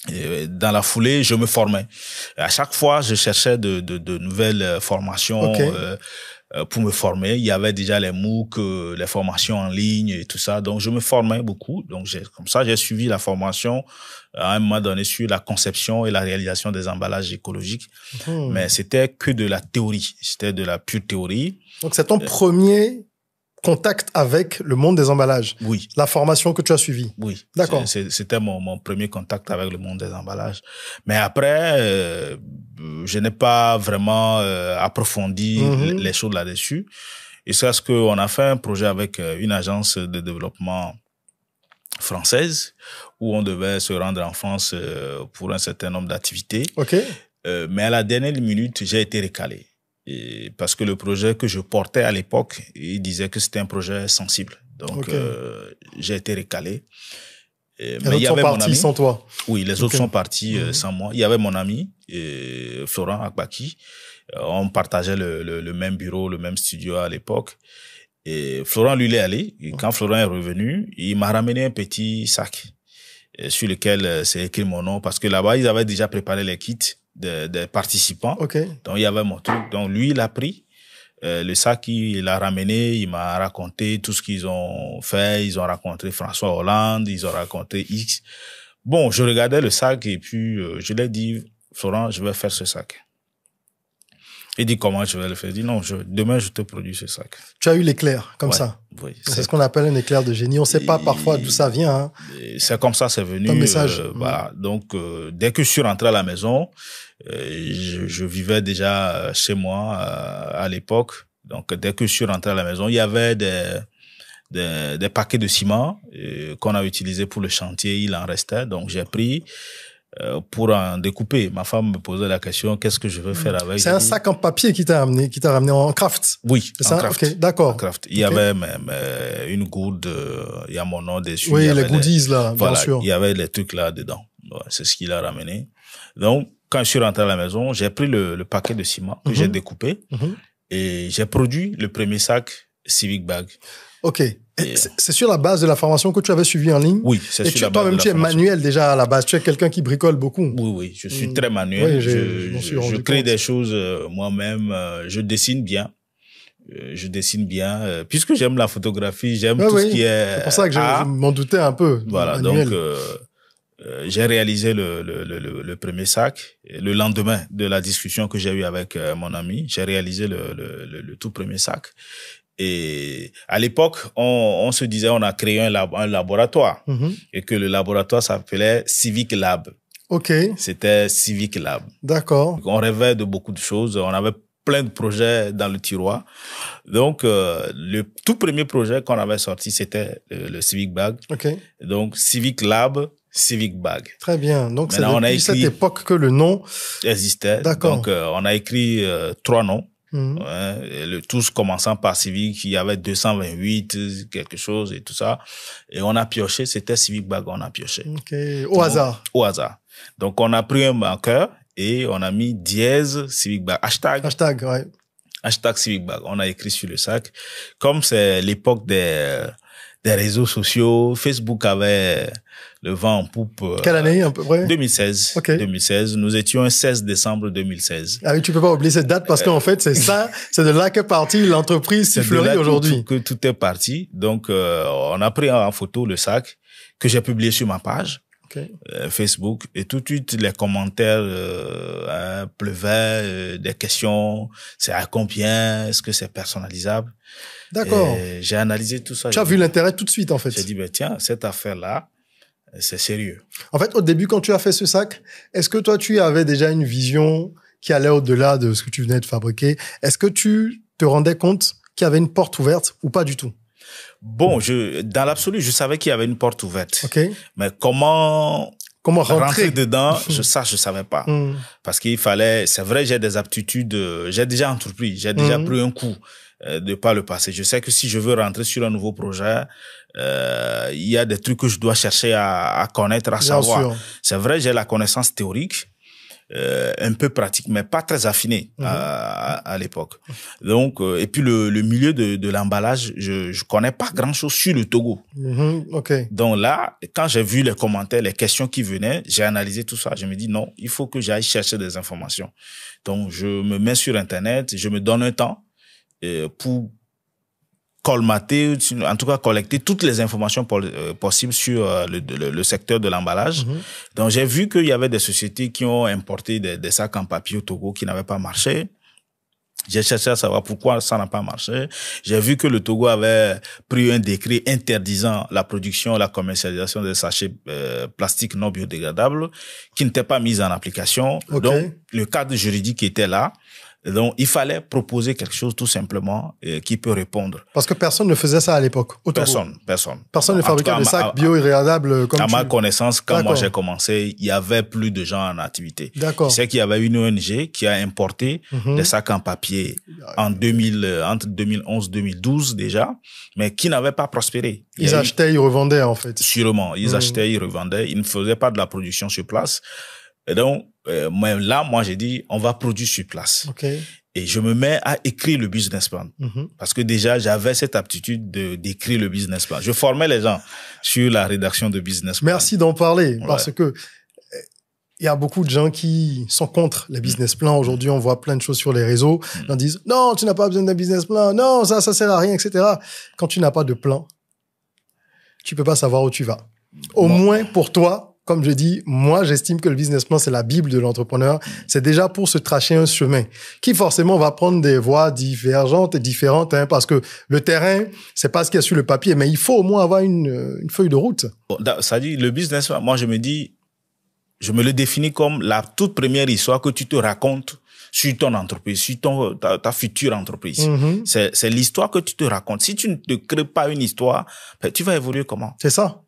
Et dans la foulée, je me formais. Et à chaque fois, je cherchais de nouvelles formations pour me former. Il y avait déjà les MOOC, les formations en ligne et tout ça. Donc, je me formais beaucoup. Donc, comme ça, j'ai suivi la formation à un moment donné sur la conception et la réalisation des emballages écologiques. Mais c'était que de la théorie. C'était de la pure théorie. Donc, c'est ton premier contact avec le monde des emballages. Oui. La formation que tu as suivie. Oui. D'accord. C'était mon premier contact avec le monde des emballages. Mais après, je n'ai pas vraiment approfondi les choses là-dessus. Et c'est ce qu'on a fait un projet avec une agence de développement française où on devait se rendre en France pour un certain nombre d'activités. OK. Mais à la dernière minute, j'ai été recalé. Parce que le projet que je portais à l'époque, il disait que c'était un projet sensible. Donc, j'ai été recalé. Mais il y avait mon ami sans toi. Oui, les autres sont partis sans moi. Il y avait mon ami, Florent Akbaki. On partageait le même bureau, le même studio à l'époque. Et Florent, lui, il est allé. Et quand Florent est revenu, il m'a ramené un petit sac sur lequel c'est écrit mon nom. Parce que là-bas, ils avaient déjà préparé les kits des participants. Donc, il y avait mon truc. Donc, lui, il a pris le sac, il l'a ramené, il m'a raconté tout ce qu'ils ont fait. Ils ont rencontré François Hollande, ils ont raconté X. Bon, je regardais le sac et puis je lui ai dit, Florent, je vais faire ce sac. Il dit, comment je vais le faire? Il dit, non, demain, je te produis ce sac. Tu as eu l'éclair, comme ça. Oui. C'est ce qu'on appelle un éclair de génie. On ne sait pas parfois d'où ça vient. Hein. C'est comme ça, c'est venu. Un message. Voilà. Donc, dès que je suis rentré à la maison, je vivais déjà chez moi à l'époque. Donc, dès que je suis rentré à la maison, il y avait des paquets de ciment qu'on a utilisés pour le chantier. Il en restait. Donc, j'ai pris pour en découper. Ma femme me posait la question, qu'est-ce que je vais faire avec? C'est un sac en papier qui t'a ramené en craft. Oui, c'est ça? Craft. Ok, d'accord. Il y avait même une gourde, il y a mon nom dessus. Oui, les goodies là, voilà, bien sûr. Il y avait les trucs là dedans. Ouais, c'est ce qu'il a ramené. Donc, quand je suis rentré à la maison, j'ai pris le paquet de ciment que j'ai découpé et j'ai produit le premier sac Civic Bag. Ok. C'est sur la base de la formation que tu avais suivie en ligne? Oui, c'est sur la base. Et toi-même, tu es manuel déjà à la base. Tu es quelqu'un qui bricole beaucoup. Oui, je suis très manuel. Oui, je crée des choses moi-même. Je dessine bien. Puisque j'aime la photographie, j'aime tout ce qui est. C'est pour ça que je m'en doutais un peu. Voilà, manuel. Donc j'ai réalisé le premier sac. Le lendemain de la discussion que j'ai eue avec mon ami, j'ai réalisé le tout premier sac. Et à l'époque, on se disait, on a créé un laboratoire et que le laboratoire s'appelait Civic Lab. Ok. C'était Civic Lab. D'accord. On rêvait de beaucoup de choses. On avait plein de projets dans le tiroir. Donc, le tout premier projet qu'on avait sorti, c'était le Civic Bag. Ok. Donc, Civic Lab, Civic Bag. Très bien. Donc, c'est depuis cette époque que le nom existait. D'accord. Donc, on a écrit 3 noms. Tous commençant par Civic, il y avait 228 quelque chose et tout ça, et on a pioché, c'était Civic Bag, on a pioché. Au hasard. Donc on a pris un marqueur et on a mis dièse Civic Bag, hashtag ouais. Hashtag Civic Bag, on a écrit sur le sac. Comme c'est l'époque des réseaux sociaux, Facebook avait le vent en poupe. Quelle année à peu près? 2016. Okay. 2016. Nous étions un 16 décembre 2016. Ah oui, tu peux pas oublier cette date parce qu'en fait, c'est ça, c'est de là qu'est partie l'entreprise Sifflerie aujourd'hui. Que tout est parti. Donc, on a pris en photo le sac que j'ai publié sur ma page. Facebook, et tout de suite les commentaires pleuvaient, des questions, c'est à combien, est-ce que c'est personnalisable? D'accord. J'ai analysé tout ça. Tu as vu l'intérêt tout de suite en fait. J'ai dit tiens, cette affaire-là, c'est sérieux. En fait, au début quand tu as fait ce sac, est-ce que toi tu avais déjà une vision qui allait au-delà de ce que tu venais de fabriquer? Est-ce que tu te rendais compte qu'il y avait une porte ouverte ou pas du tout? Bon, dans l'absolu, je savais qu'il y avait une porte ouverte. Okay. Mais comment rentrer dedans, je savais pas. Parce qu'il fallait, c'est vrai, j'ai des aptitudes, j'ai déjà entrepris, j'ai déjà pris un coup de par le passé. Je sais que si je veux rentrer sur un nouveau projet, il y a des trucs que je dois chercher à connaître, à savoir. C'est vrai, j'ai la connaissance théorique, un peu pratique, mais pas très affiné à l'époque. Donc, et puis le milieu de l'emballage, je connais pas grand-chose sur le Togo. Donc là, quand j'ai vu les commentaires, les questions qui venaient, j'ai analysé tout ça. Je me dis non, il faut que j'aille chercher des informations. Donc, je me mets sur Internet, je me donne un temps pour colmater, en tout cas collecter toutes les informations possibles sur le secteur de l'emballage. Donc, j'ai vu qu'il y avait des sociétés qui ont importé des sacs en papier au Togo qui n'avaient pas marché. J'ai cherché à savoir pourquoi ça n'a pas marché. J'ai vu que le Togo avait pris un décret interdisant la production et la commercialisation des sachets plastiques non biodégradables qui n'était pas mis en application. Donc, le cadre juridique était là. Donc, il fallait proposer quelque chose tout simplement qui peut répondre. Parce que personne ne faisait ça à l'époque. Personne. Personne ne fabriquait des sacs biodégradables comme à ma connaissance, quand moi j'ai commencé, il y avait plus de gens en activité. D'accord. Je sais qu'il y avait une ONG qui a importé des sacs en papier entre 2011-2012 déjà, mais qui n'avait pas prospéré. Ils achetaient, ils revendaient en fait. Sûrement. Ils achetaient, ils revendaient. Ils ne faisaient pas de la production sur place. Et donc, moi, j'ai dit, on va produire sur place. Et je me mets à écrire le business plan. Parce que déjà, j'avais cette aptitude d'écrire le business plan. Je formais les gens sur la rédaction de business plan. Merci d'en parler. Parce que il y a beaucoup de gens qui sont contre les business plans. Aujourd'hui, on voit plein de choses sur les réseaux. On dit, non, tu n'as pas besoin d'un business plan. Non, ça sert à rien, etc. Quand tu n'as pas de plan, tu peux pas savoir où tu vas. Au moins pour toi, comme je dis, moi, j'estime que le business plan, c'est la Bible de l'entrepreneur. C'est déjà pour se tracer un chemin qui forcément va prendre des voies divergentes et différentes, hein, parce que le terrain, c'est pas ce qu'il y a sur le papier, mais il faut au moins avoir une feuille de route. Ça dit, le business plan, moi, je me le définis comme la toute première histoire que tu te racontes sur ton entreprise, sur ta future entreprise. C'est l'histoire que tu te racontes. Si tu ne te crées pas une histoire, tu vas évoluer comment? C'est ça.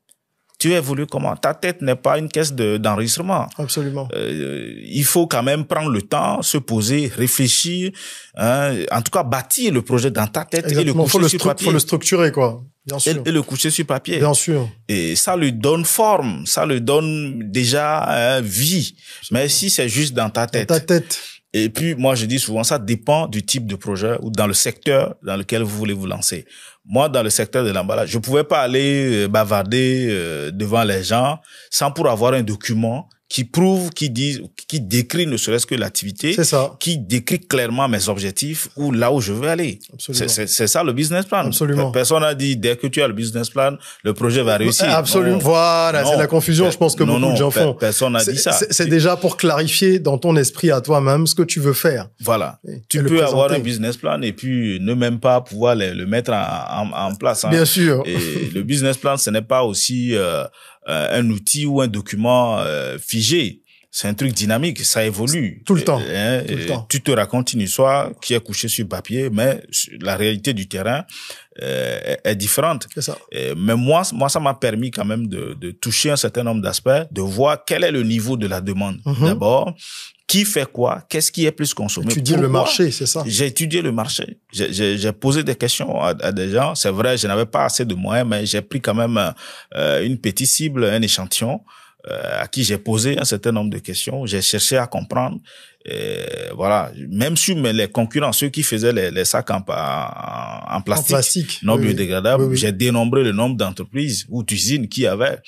Tu évolues comment? Ta tête n'est pas une caisse d'enregistrement. Absolument. Il faut quand même prendre le temps, se poser, réfléchir, hein, en tout cas bâtir le projet dans ta tête. Exactement. Et le coucher sur papier. Faut le structurer, quoi. Bien sûr. Et le coucher sur papier. Bien sûr. Et ça lui donne forme, ça lui donne déjà vie. Mais si c'est juste dans ta tête. Dans ta tête. Et puis, moi, je dis souvent, ça dépend du type de projet ou dans le secteur dans lequel vous voulez vous lancer. Moi, dans le secteur de l'emballage, je pouvais pas aller bavarder devant les gens sans pour avoir un document qui prouve, qui décrit ne serait-ce que l'activité, qui décrit clairement mes objectifs ou là où je veux aller. C'est ça le business plan. Absolument. Personne n'a dit, dès que tu as le business plan, le projet va réussir. Absolument. Non. Voilà, c'est la confusion, je pense que beaucoup de gens font. Personne n'a dit ça. C'est déjà pour clarifier dans ton esprit à toi-même ce que tu veux faire. Voilà. Tu peux avoir un business plan et puis ne même pas pouvoir le mettre en place. Hein. Bien sûr. Et le business plan, ce n'est pas aussi un outil ou un document figé. C'est un truc dynamique, ça évolue. Tout le temps. Tout le temps. Tu te racontes une histoire qui est couchée sur papier, mais la réalité du terrain est différente. C'est ça. Mais moi, ça m'a permis quand même de toucher un certain nombre d'aspects, de voir quel est le niveau de la demande d'abord, qui fait quoi, qu'est-ce qui est plus consommé. Étudier le marché, c'est ça. J'ai étudié le marché. J'ai posé des questions à des gens. C'est vrai, je n'avais pas assez de moyens, mais j'ai pris quand même une petite cible, un échantillon, à qui j'ai posé un certain nombre de questions. J'ai cherché à comprendre. Voilà. Même sur les concurrents, ceux qui faisaient les sacs en plastique non biodégradables, j'ai dénombré le nombre d'entreprises ou d'usines qui avaient